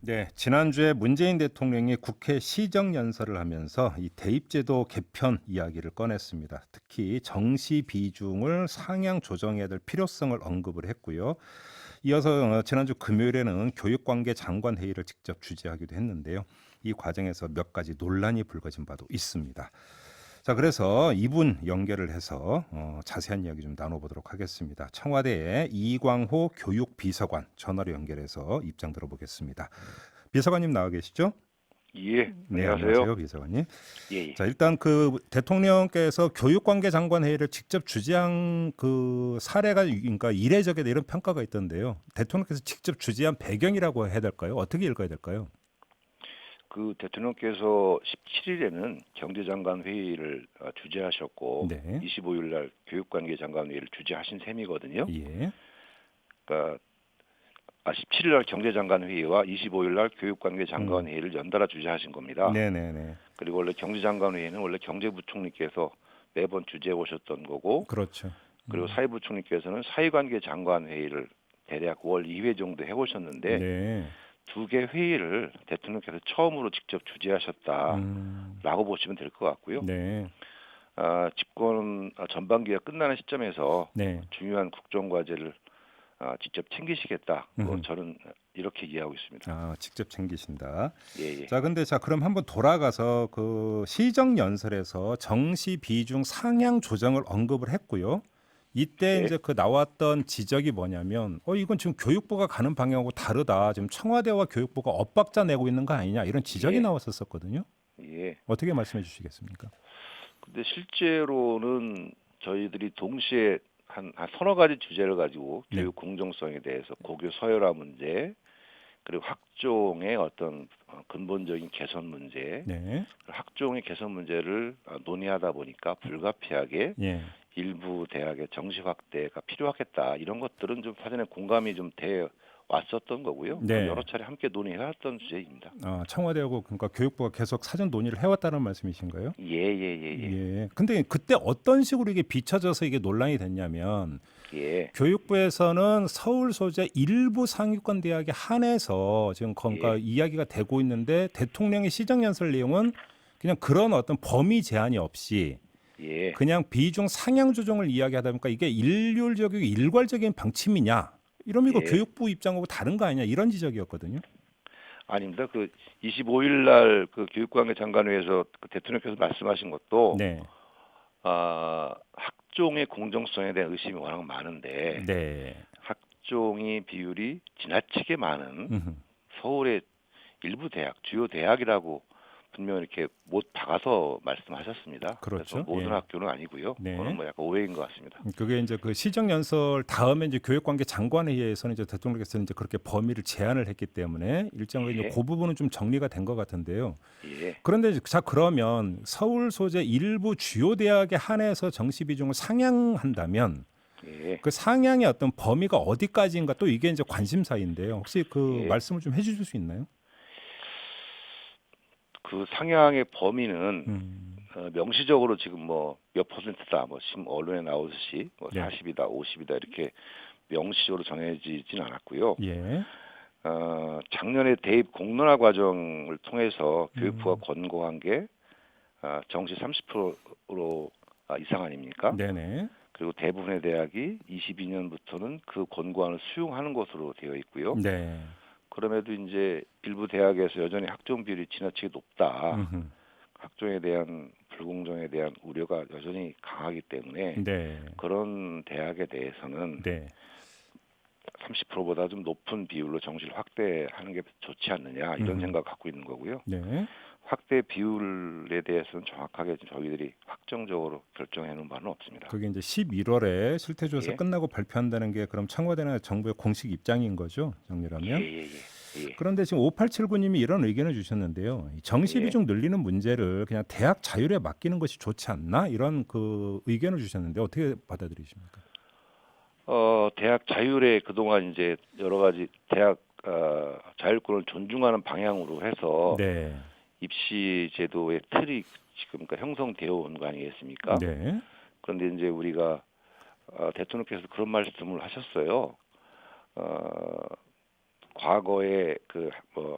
네, 지난주에 문재인 대통령이 국회 시정연설을 하면서 이 대입제도 개편 이야기를 꺼냈습니다. 특히 정시 비중을 상향 조정해야 될 필요성을 언급을 했고요. 이어서 지난주 금요일에는 교육관계 장관 회의를 직접 주재하기도 했는데요. 이 과정에서 몇 가지 논란이 불거진 바도 있습니다. 자, 그래서 이분 연결을 해서 자세한 이야기 좀 나눠보도록 하겠습니다. 청와대의 이광호 교육비서관 전화로 연결해서 입장 들어보겠습니다. 비서관님 나와 계시죠? 예, 네, 안녕하세요. 안녕하세요, 비서관님. 예, 예. 자, 일단 그 대통령께서 교육관계 장관 회의를 직접 주재한 그 사례가 그러니까 이례적이다 이런 평가가 있던데요. 대통령께서 직접 주재한 배경이라고 해야 될까요? 어떻게 읽어야 될까요? 그 대통령께서 17일에는 경제장관 회의를 주재하셨고 네, 25일 날 교육관계 장관 회의를 주재하신 셈이거든요. 예, 그러니까 17일 날 경제장관 회의와 25일 날 교육관계 장관 음, 회의를 연달아 주재하신 겁니다. 네, 네, 네, 그리고 원래 경제장관 회의는 원래 경제부총리께서 매번 주재해 오셨던 거고, 그렇죠. 그리고 사회부총리께서는 사회관계 장관 회의를 대략 월 2회 정도 해오셨는데 네, 두 개 회의를 대통령께서 처음으로 직접 주재하셨다라고 음, 보시면 될 것 같고요. 네, 집권 전반기가 끝나는 시점에서 네, 중요한 국정과제를 직접 챙기시겠다. 음, 저는 이렇게 이해하고 있습니다. 직접 챙기신다. 예, 예, 자, 근데 자, 그럼 한번 돌아가서 그 시정 연설에서 정시 비중 상향 조정을 언급을 했고요. 이때 예, 이제 그 나왔던 지적이 뭐냐면, 이건 지금 교육부가 가는 방향하고 다르다. 지금 청와대와 교육부가 엇박자 내고 있는 거 아니냐 이런 지적이 예, 나왔었거든요. 예. 어떻게 말씀해 주시겠습니까? 근데 실제로는 저희들이 동시에 한 서너 가지 주제를 가지고 네, 교육 공정성에 대해서 고교 서열화 문제, 그리고 학종의 어떤 근본적인 개선 문제, 네, 학종의 개선 문제를 논의하다 보니까 불가피하게 예. 일부 대학의 정시 확대가 필요하겠다 이런 것들은 좀 사전에 공감이 좀 돼 왔었던 거고요. 또 여러 네. 차례 함께 논의해왔던 주제입니다. 청와대하고 그러니까 교육부가 계속 사전 논의를 해왔다는 말씀이신가요? 예예예예 예. 근데 그때 어떤 식으로 이게 비춰져서 이게 논란이 됐냐면 예. 예. 교육부에서는 서울 소재 일부 상위권 대학에 한해서 지금 그러니까 예. 이야기가 되고 있는데 대통령의 시정연설 내용은 그냥 그런 어떤 범위 제한이 없이 예. 그냥 비중 상향 조정을 이야기하다 보니까 이게 일률적이고 일괄적인 방침이냐? 이러면 이거 예. 교육부 입장하고 다른 거 아니냐? 이런 지적이었거든요. 아닙니다. 그 25일 날 그 교육관계 장관회에서 그 대통령께서 말씀하신 것도 네. 학종의 공정성에 대한 의심이 워낙 많은데 네. 학종의 비율이 지나치게 많은 음흠. 서울의 일부 대학, 주요 대학이라고 분명 이렇게 못 박아서 말씀하셨습니다. 그래서 그렇죠. 모든 예. 학교는 아니고요. 그거는 네. 뭐 약간 오해인 것 같습니다. 그게 이제 그 시정 연설 다음에 이제 교육관계 장관회의에서는 이제 대통령께서는 이제 그렇게 범위를 제한을 했기 때문에 일정하게 이제 예, 그 부분은 좀 정리가 된 것 같은데요. 예, 그런데 자 그러면 서울 소재 일부 주요 대학에 한해서 정시 비중을 상향한다면 예, 그 상향의 어떤 범위가 어디까지인가 또 이게 이제 관심사인데요. 혹시 그 예. 말씀을 좀 해주실 수 있나요? 그 상향의 범위는 음, 명시적으로 지금 뭐 몇 퍼센트다, 뭐 지금 언론에 나오듯이 뭐 네, 40이다, 50이다 이렇게 명시적으로 정해지진 않았고요. 예, 작년에 대입 공론화 과정을 통해서 교육부가 음, 권고한 게 정시 30%로 이상 아닙니까? 네네, 그리고 대부분의 대학이 22년부터는 그 권고안을 수용하는 것으로 되어 있고요. 네, 그럼에도 이제 일부 대학에서 여전히 학종 비율이 지나치게 높다. 음흠, 학종에 대한 불공정에 대한 우려가 여전히 강하기 때문에 네, 그런 대학에 대해서는 네, 30%보다 좀 높은 비율로 정시를 확대하는 게 좋지 않느냐 이런 음흠, 생각을 갖고 있는 거고요. 네. 확대 비율에 대해서는 정확하게 저희들이 확정적으로 결정해 놓은 바는 없습니다. 그게 이제 11월에 실태조사 예, 끝나고 발표한다는 게 그럼 청와대나 정부의 공식 입장인 거죠, 예, 정리라면. 예, 예, 예, 그런데 지금 5879님이 이런 의견을 주셨는데요. 이 정시 예. 비중 늘리는 문제를 그냥 대학 자율에 맡기는 것이 좋지 않나 이런 그 의견을 주셨는데 어떻게 받아들이십니까? 대학 자율에 그동안 이제 여러 가지 대학 자율권을 존중하는 방향으로 해서 네, 입시 제도의 틀이 지금 그러니까 형성되어 온 거 아니겠습니까? 네, 그런데 이제 우리가 대통령께서 그런 말씀을 하셨어요. 어, 과거에 그 뭐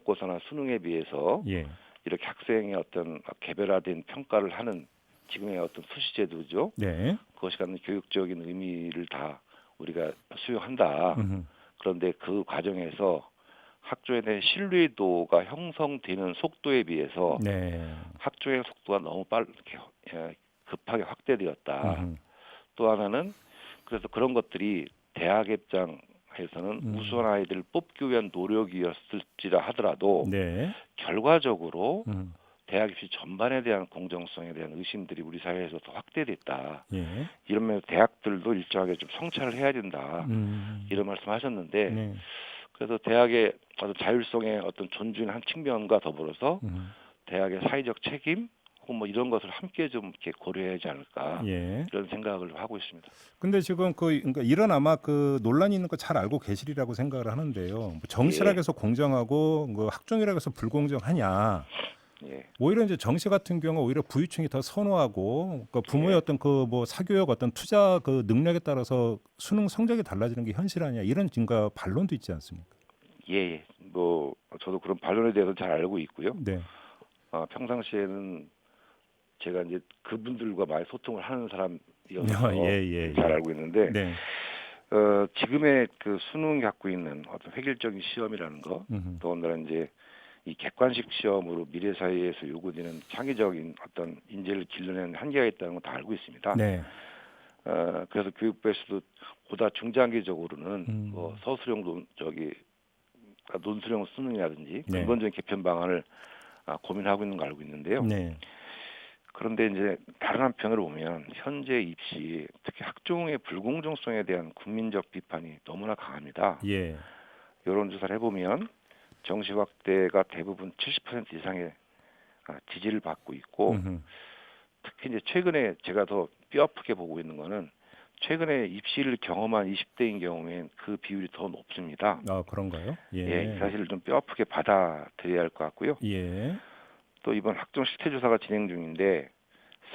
학력고사나 수능에 비해서 예. 이렇게 학생의 어떤 개별화된 평가를 하는 지금의 어떤 수시 제도죠. 네. 그것이 갖는 교육적인 의미를 다 우리가 수용한다. 음흠. 그런데 그 과정에서 학조에 대한 신뢰도가 형성되는 속도에 비해서 네. 학조의 속도가 너무 급하게 확대되었다. 음흠. 또 하나는 그래서 그런 것들이 대학 입장에서는 우수한 아이들을 뽑기 위한 노력이었을지라 하더라도 네. 결과적으로 음. 대학 입시 전반에 대한 공정성에 대한 의심들이 우리 사회에서 더 확대됐다. 예. 이런 면에서 대학들도 일정하게 좀 성찰을 해야 된다. 이런 말씀하셨는데 네. 그래서 대학의 어떤 자율성의 어떤 존중의 한 측면과 더불어서 대학의 사회적 책임 혹은 뭐 이런 것을 함께 좀 이렇게 고려해야 하지 않을까 예. 이런 생각을 하고 있습니다. 근데 지금 그러니까 이런 아마 그 논란이 있는 거 잘 알고 계시리라고 생각을 하는데요. 뭐 정시라고 예, 해서 공정하고 그 학종이라고 해서 불공정하냐? 예, 오히려 이제 정시 같은 경우 오히려 부유층이 더 선호하고 그 부모의 예, 어떤 그 뭐 사교육 어떤 투자 그 능력에 따라서 수능 성적이 달라지는 게 현실 아니야? 이런 증가 반론도 있지 않습니까? 예. 뭐 저도 그런 반론에 대해서 잘 알고 있고요. 네. 평상시에는 제가 이제 그분들과 많이 소통을 하는 사람이어서 예. 잘 알고 있는데 네. 지금의 그 수능이 갖고 있는 어떤 획일적인 시험이라는 거, 더군다나 이제 이 객관식 시험으로 미래 사회에서 요구되는 창의적인 어떤 인재를 길러내는 한계가 있다는 건 다 알고 있습니다. 네. 그래서 교육부에서도 보다 중장기적으로는 뭐 서술형 논술형 수능이라든지 네. 근본적인 개편 방안을 고민하고 있는 거 알고 있는데요. 네. 그런데 이제 다른 한편으로 보면 현재 입시 특히 학종의 불공정성에 대한 국민적 비판이 너무나 강합니다. 예. 여론조사를 해보면 정시 확대가 대부분 70% 이상의 지지를 받고 있고 특히 이제 최근에 제가 더 뼈아프게 보고 있는 거는 최근에 입시를 경험한 20대인 경우엔 그 비율이 더 높습니다. 아, 그런가요? 이 사실을 좀 뼈아프게 받아들여야 할 것 같고요. 예. 또 이번 학종 실태조사가 진행 중인데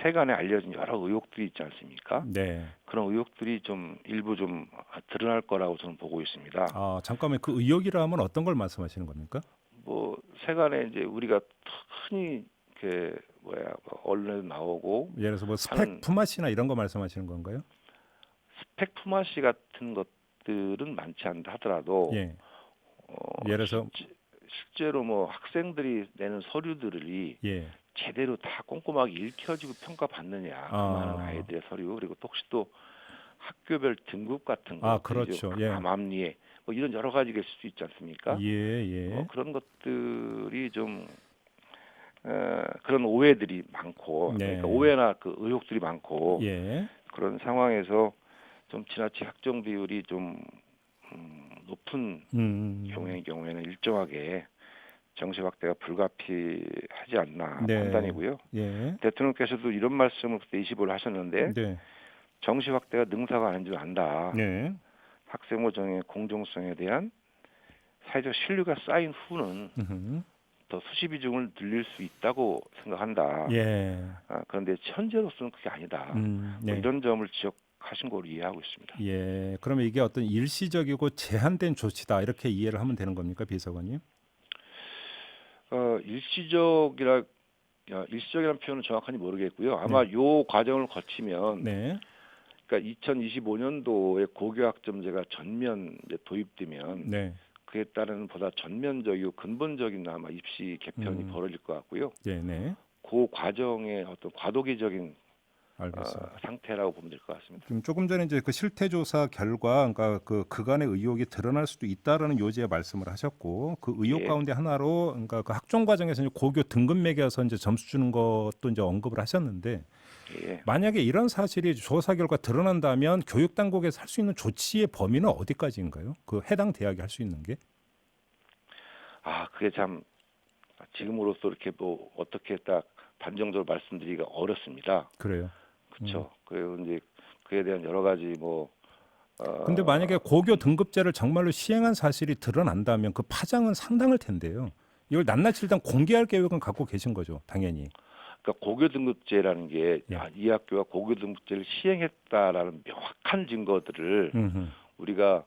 세간에 알려진 여러 의혹들이 있지 않습니까? 네. 그런 의혹들이 좀 일부 좀 드러날 거라고 저는 보고 있습니다. 아, 잠깐만 그 의혹이라면 어떤 걸 말씀하시는 겁니까? 뭐 세간에 이제 우리가 흔히 뭐 언론에 나오고 예를 들어서 뭐 스펙 하는 품앗이나 이런 거 말씀하시는 건가요? 스펙 품앗이 같은 것들은 많지 않다 하더라도 예. 예를 들어서 실제로 뭐 학생들이 내는 서류들이 예. 제대로 다 꼼꼼하게 읽혀지고 평가받느냐 그 많은 아이들의 서류 그리고 혹시 또 학교별 등급 같은 아, 것들이죠. 그렇죠. 예. 암암리에 뭐 이런 여러 가지가 있을 수 있지 않습니까? 예. 그런 것들이 좀 그런 오해들이 많고 네. 그러니까 오해나 그 의혹들이 많고 예. 그런 상황에서 좀 지나친 학종 비율이 좀 높은 경우에는 일정하게 정시 확대가 불가피하지 않나 네. 판단이고요. 예. 대통령께서도 이런 말씀을 그때 25일 하셨는데 네. 정시 확대가 능사가 아닌 줄 안다. 네. 학생부 정의 공정성에 대한 사회적 신뢰가 쌓인 후는 더 수시 비중을 늘릴 수 있다고 생각한다. 예. 그런데 현재로서는 그게 아니다. 네. 뭐 이런 점을 지적하신 걸로 이해하고 있습니다. 예. 그러면 이게 어떤 일시적이고 제한된 조치다 이렇게 이해를 하면 되는 겁니까, 비서관님? 일시적이라는 표현은 정확하니 모르겠고요. 아마 요 과정을 거치면 네. 그러니까 2025년도에 고교학점제가 전면 이제 도입되면 네. 그에 따른 보다 전면적이고 근본적인 아마 입시 개편이 벌어질 것 같고요. 네. 그 과정의 어떤 과도기적인 알겠습니다. 상태라고 보면 될 것 같습니다. 지금 조금 전에 이제 그 실태 조사 결과 그러니까 그간의 의혹이 드러날 수도 있다라는 요지의 말씀을 하셨고 그 의혹 예. 가운데 하나로 그러니까 그 학종 과정에서 이제 고교 등급 매겨서 이제 점수 주는 것도 이제 언급을 하셨는데 예. 만약에 이런 사실이 조사 결과 드러난다면 교육 당국에서 할 수 있는 조치의 범위는 어디까지인가요? 그 해당 대학이 할 수 있는 게? 그게 참 지금으로서 이렇게 뭐 어떻게 딱 단정적으로 말씀드리기가 어렵습니다. 그래요. 그렇죠. 그리고 이제 그에 대한 여러 가지 근데 만약에 고교 등급제를 정말로 시행한 사실이 드러난다면 그 파장은 상당할 텐데요. 이걸 낱낱이 공개할 계획은 갖고 계신 거죠, 당연히. 그러니까 고교 등급제라는 게 예. 이 학교가 고교 등급제를 시행했다라는 명확한 증거들을 우리가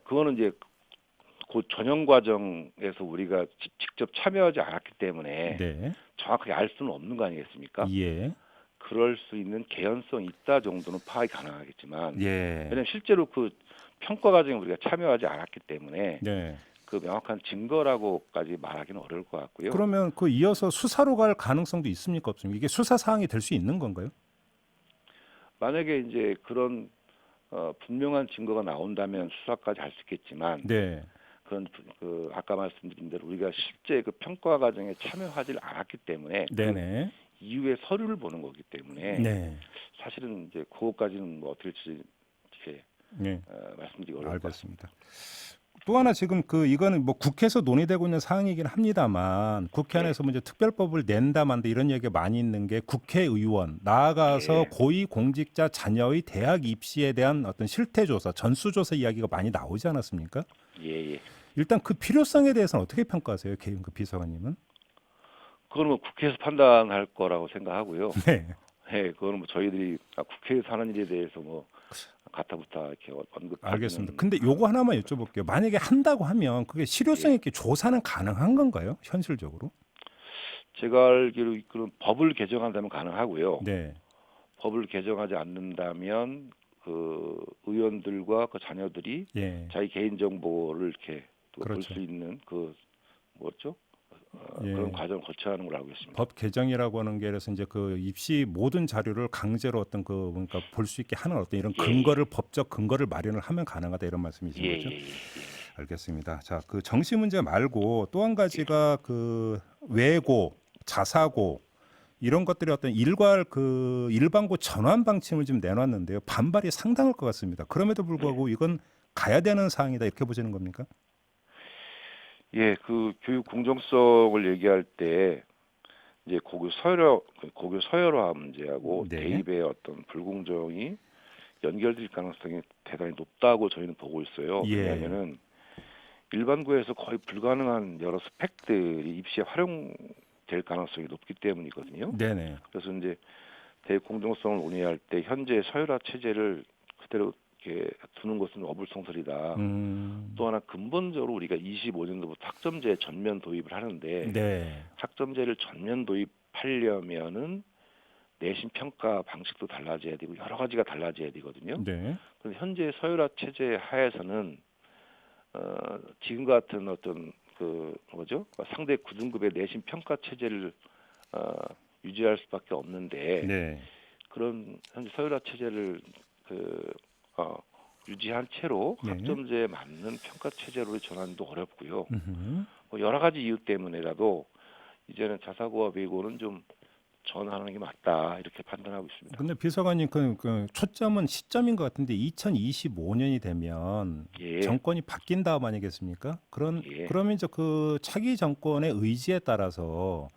그거는 이제 그 전형 과정에서 우리가 직접 참여하지 않았기 때문에 네. 정확하게 알 수는 없는 거 아니겠습니까? 예. 그럴 수 있는 개연성이 있다 정도는 파악이 가능하겠지만 예. 왜냐하면 실제로 그 평가 과정에 우리가 참여하지 않았기 때문에 네. 그 명확한 증거라고까지 말하기는 어려울 것 같고요. 그러면 그 이어서 수사로 갈 가능성도 있습니까, 없습니까? 이게 수사 사항이 될 수 있는 건가요? 만약에 이제 그런 분명한 증거가 나온다면 수사까지 할 수 있겠지만 네. 그런 그 아까 말씀드린 대로 우리가 실제 그 평가 과정에 참여하지 않았기 때문에 그 네네. 이후에 서류를 보는 거기 때문에 네. 사실은 이제 그것까지는 뭐 어떻게 이렇게 네. 말씀드리기 어려울 것 같습니다. 알겠습니다. 또 하나 지금 그 이거는 뭐 국회에서 논의되고 있는 사항이긴 합니다만 국회 예. 안에서 뭐 이제 특별법을 낸다 만다 이런 얘기가 많이 있는 게 국회의원 나아가서 예. 고위공직자 자녀의 대학 입시에 대한 어떤 실태조사, 전수조사 이야기가 많이 나오지 않았습니까? 예. 일단 그 필요성에 대해서는 어떻게 평가하세요, 그 비서관님은? 그거는 뭐 국회에서 판단할 거라고 생각하고요. 네. 예, 그거는 뭐 저희들이 국회에서 하는 일에 대해서 뭐 가타부타 이렇게 언급하기는 알겠습니다. 근데 요거 하나만 여쭤볼게요. 만약에 한다고 하면 그게 실효성 예. 있게 조사는 가능한 건가요? 현실적으로? 제가 알기로 그런 법을 개정한다면 가능하고요. 네. 법을 개정하지 않는다면 그 의원들과 그 자녀들이 예. 자기 개인 정보를 이렇게 볼 그렇죠. 수 있는 그 뭐죠? 예. 그런 과정을 거쳐야 하는 걸로 알고 있습니다. 법 개정이라고 하는 게 그래서 이제 그 입시 모든 자료를 강제로 어떤 그 그러니까 볼 수 있게 하는 어떤 이런 예. 근거를 법적 근거를 마련을 하면 가능하다 이런 말씀이신 예. 거죠? 예. 알겠습니다. 자, 그 정시 문제 말고 또 한 가지가 그 외고, 자사고 이런 것들이 어떤 일반고 전환 방침을 좀 내놨는데요. 반발이 상당할 것 같습니다. 그럼에도 불구하고 이건 가야 되는 사항이다 이렇게 보시는 겁니까? 예, 그 교육 공정성을 얘기할 때 이제 고교 서열화 문제하고 네. 대입의 어떤 불공정이 연결될 가능성이 대단히 높다고 저희는 보고 있어요. 예. 왜냐하면은 일반고에서 거의 불가능한 여러 스펙들이 입시에 활용될 가능성이 높기 때문이거든요. 네네. 그래서 이제 대입 공정성을 논의할 때 현재 서열화 체제를 그대로 이렇게 두는 것은 어불성설이다. 또 하나 근본적으로 우리가 25년도부터 학점제 전면 도입을 하는데 네. 학점제를 전면 도입하려면은 내신 평가 방식도 달라져야 되고 여러 가지가 달라져야 되거든요. 네. 그런데 현재 서열화 체제 하에서는 지금 같은 어떤 그 뭐죠? 상대 9등급의 내신 평가 체제를 유지할 수밖에 없는데 네. 그런 현재 서열화 체제를 유지한 채로 네. 학점제에 맞는 평가 체제로 전환도 어렵고요. 음흠. 뭐 여러 가지 이유 때문에라도 이제는 자사고와 외고는 좀 전환하는 게 맞다 이렇게 판단하고 있습니다. 근데 비서관님 그 초점은 시점인 것 같은데 2025년이 되면 예. 정권이 바뀐 다음 아니겠습니까? 예. 그러면 이제 그 차기 정권의 의지에 따라서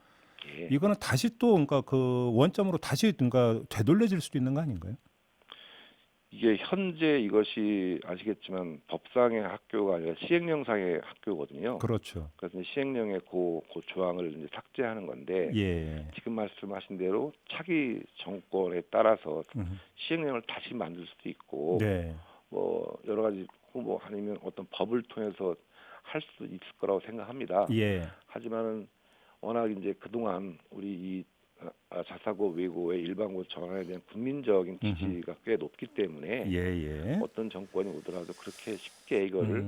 예. 이거는 다시 또 그러니까 그 원점으로 다시 그러니까 되돌려질 수도 있는 거 아닌가요? 이게 현재 이것이 아시겠지만 법상의 학교가 아니라 시행령상의 학교거든요. 그렇죠. 그래서 시행령의 그 조항을 이제 삭제하는 건데 예. 지금 말씀하신 대로 차기 정권에 따라서 음. 시행령을 다시 만들 수도 있고 네. 뭐 여러 가지 뭐 아니면 어떤 법을 통해서 할 수도 있을 거라고 생각합니다. 예. 하지만은 워낙 이제 그동안 우리 이 자사고 외고의 일반고 전환에 대한 국민적인 지지가 꽤 높기 때문에 예. 어떤 정권이 오더라도 그렇게 쉽게 이거를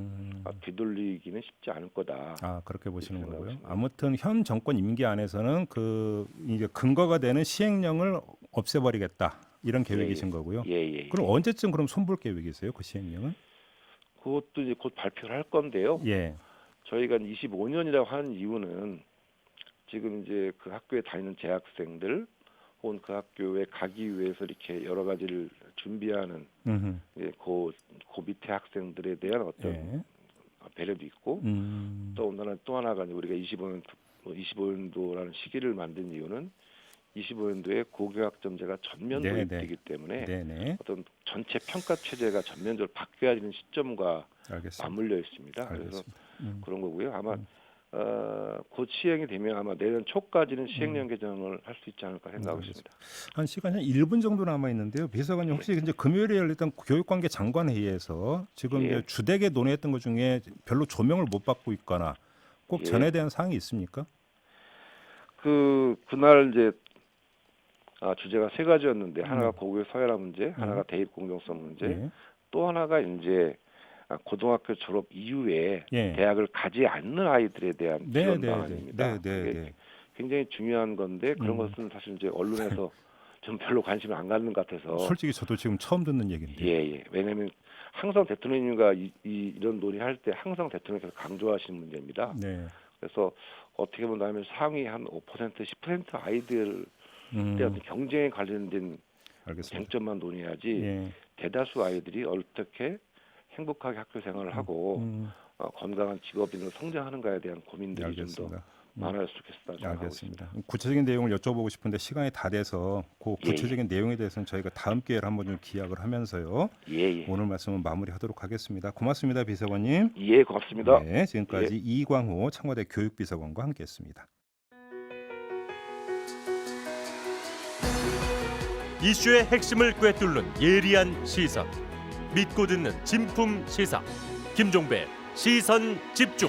뒤돌리기는 쉽지 않을 거다. 아, 그렇게 보시는 생각하고 거고요. 있습니다. 아무튼 현 정권 임기 안에서는 그 이제 근거가 되는 시행령을 없애버리겠다 이런 계획이신 거고요. 예. 그럼 언제쯤 그럼 손볼 계획이세요? 그 시행령은? 그것도 이제 곧 발표를 할 건데요. 예. 저희가 25년이라고 하는 이유는 지금 이제 그 학교에 다니는 재학생들 혹은 그 학교에 가기 위해서 이렇게 여러 가지를 준비하는 그 밑에 학생들에 대한 어떤 예. 배려도 있고 또 하나가 이제 우리가 25년도라는 시기를 만든 이유는 25년도에 고교학점제가 전면 네, 도입되기 때문에 네네. 어떤 전체 평가 체제가 전면적으로 바뀌어야 되는 시점과 알겠습니다. 맞물려 있습니다. 그래서 알겠습니다. 그런 거고요. 아마 곧 시행이 되면 아마 내년 초까지는 시행령 개정을 할 수 있지 않을까 생각하고 있습니다. 한 시간이 한 1분 정도 남아 있는데요. 비서관님 혹시 이제 금요일에 열렸던 교육관계 장관 회의에서 지금 예. 이제 주되게 논의했던 것 중에 별로 조명을 못 받고 있거나 꼭 예. 전에 대한 사항이 있습니까? 그날 이제 주제가 세 가지였는데 하나가 네. 고교의 서열화 문제, 하나가 대입 공정성 문제, 예. 또 하나가 이제 고등학교 졸업 이후에 예. 대학을 가지 않는 아이들에 대한 네, 지원 네, 방안입니다. 네, 네, 그게 네. 굉장히 중요한 건데 그런 음. 것은 사실 이제 언론에서 좀 별로 관심을 안 갖는 것 같아서. 솔직히 저도 지금 처음 듣는 얘기인데. 예. 왜냐하면 항상 대통령님과 이런 논의할 때 항상 대통령께서 강조하시는 문제입니다. 네. 그래서 어떻게 본다면 상위 한 5%, 10% 아이들 때 어떤 경쟁에 관련된 알겠습니다. 쟁점만 논의하지 예. 대다수 아이들이 어떻게 행복하게 학교 생활을 하고 건강한 직업인으로 성장하는가에 대한 고민들이 좀 더 알겠습니다. 많아졌으면 좋겠다 생각하고 알겠습니다. 있습니다. 구체적인 내용을 여쭤보고 싶은데 시간이 다 돼서 그 예, 구체적인 내용에 대해서는 저희가 다음 기회에 한번 좀 기약을 하면서요. 예. 오늘 말씀은 마무리하도록 하겠습니다. 고맙습니다, 비서관님. 예, 고맙습니다. 네, 지금까지 이광호 청와대 교육비서관과 함께했습니다. 이슈의 핵심을 꿰뚫는 예리한 시선, 믿고 듣는 진품 시사 김종배 시선 집중.